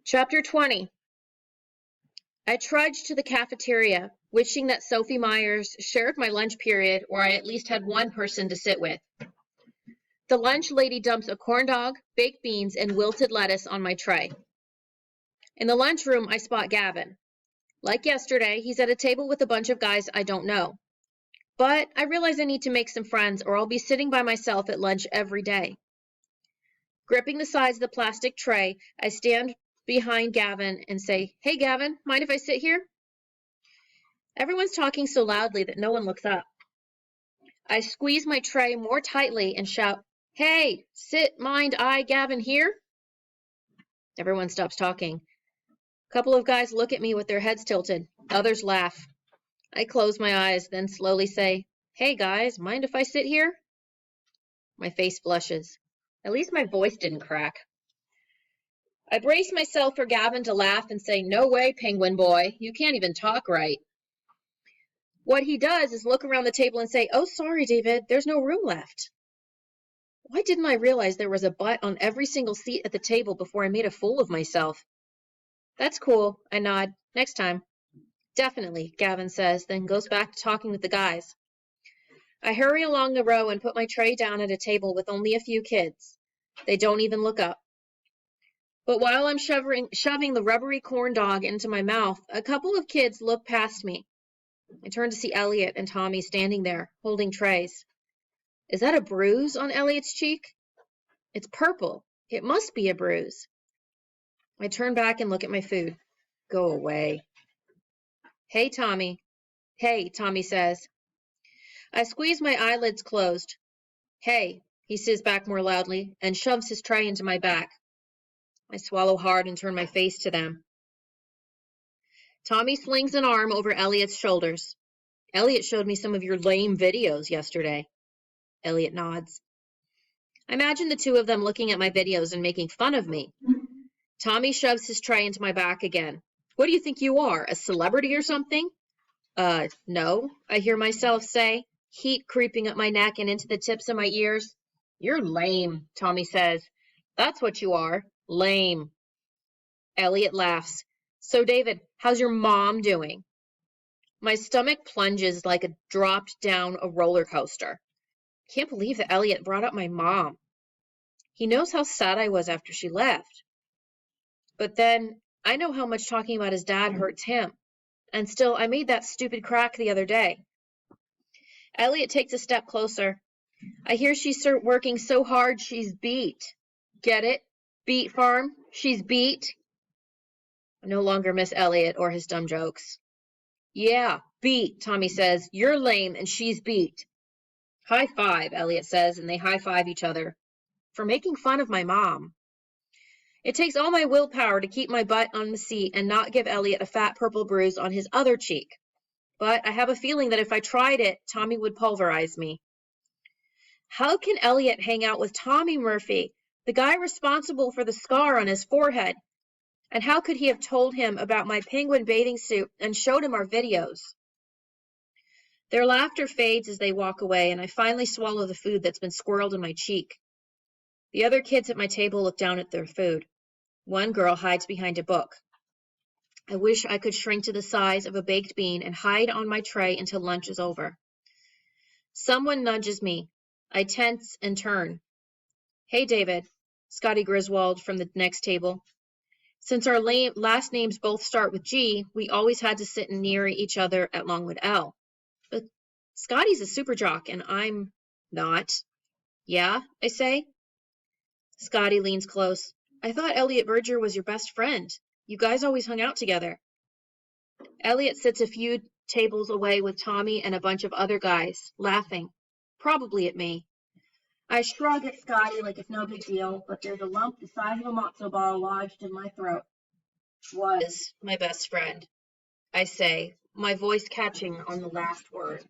Chapter 20. I trudged to the cafeteria, wishing that Sophie Myers shared my lunch period, or I at least had one person to sit with. The lunch lady dumps a corn dog, baked beans, and wilted lettuce on my tray. In the lunchroom, I spot Gavin. Like yesterday, he's at a table with a bunch of guys I don't know. But I realize I need to make some friends, or I'll be sitting by myself at lunch every day. Gripping the sides of the plastic tray, I stand behind Gavin and say, "Hey, Gavin, mind if I sit here?" Everyone's talking so loudly that no one looks up. I squeeze my tray more tightly and shout, "Hey, sit, mind, Gavin here?" Everyone stops talking. A couple of guys look at me with their heads tilted. Others laugh. I close my eyes, then slowly say, "Hey, guys, mind if I sit here?" My face flushes. At least my voice didn't crack. I brace myself for Gavin to laugh and say, "No way, penguin boy. You can't even talk right." What he does is look around the table and say, "Oh, sorry, David, there's no room left." Why didn't I realize there was a butt on every single seat at the table before I made a fool of myself? "That's cool," I nod. "Next time." "Definitely," Gavin says, then goes back to talking with the guys. I hurry along the row and put my tray down at a table with only a few kids. They don't even look up. But while I'm shoving the rubbery corn dog into my mouth, a couple of kids look past me. I turn to see Elliot and Tommy standing there, holding trays. Is that a bruise on Elliot's cheek? It's purple. It must be a bruise. I turn back and look at my food. Go away. Hey, Tommy. Hey, Tommy says. I squeeze my eyelids closed. Hey, he says back more loudly and shoves his tray into my back. I swallow hard and turn my face to them. Tommy slings an arm over Elliot's shoulders. "Elliot showed me some of your lame videos yesterday." Elliot nods. I imagine the two of them looking at my videos and making fun of me. Tommy shoves his tray into my back again. "What do you think you are, a celebrity or something?" No, I hear myself say, heat creeping up my neck and into the tips of my ears. "You're lame," Tommy says. "That's what you are, lame." Elliot laughs. "So, David, how's your mom doing?" My stomach plunges like it dropped down a roller coaster. Can't believe that Elliot brought up my mom. He knows how sad I was after she left. But then, I know how much talking about his dad hurts him. And still, I made that stupid crack the other day. Elliot takes a step closer. I hear she's working so hard she's beat. Get it? Beat farm? She's beat? I no longer miss Elliot or his dumb jokes. "Yeah, beat," Tommy says. "You're lame and she's beat." "High five," Elliot says, and they high five each other. For making fun of my mom. It takes all my willpower to keep my butt on the seat and not give Elliot a fat purple bruise on his other cheek. But I have a feeling that if I tried it, Tommy would pulverize me. How can Elliot hang out with Tommy Murphy, the guy responsible for the scar on his forehead? And how could he have told him about my penguin bathing suit and showed him our videos? Their laughter fades as they walk away, and I finally swallow the food that's been squirreled in my cheek. The other kids at my table look down at their food. One girl hides behind a book. I wish I could shrink to the size of a baked bean and hide on my tray until lunch is over. Someone nudges me. I tense and turn. "Hey, David," Scotty Griswold from the next table. Since our last names both start with G, we always had to sit near each other at Longwood L. But Scotty's a super jock and I'm not. "Yeah?" I say. Scotty leans close. "I thought Elliot Berger was your best friend. You guys always hung out together." Elliot sits a few tables away with Tommy and a bunch of other guys, laughing. Probably at me. I shrug at Scotty like it's no big deal, but there's a lump the size of a matzo ball lodged in my throat. "Was my best friend," I say, my voice catching on the last word.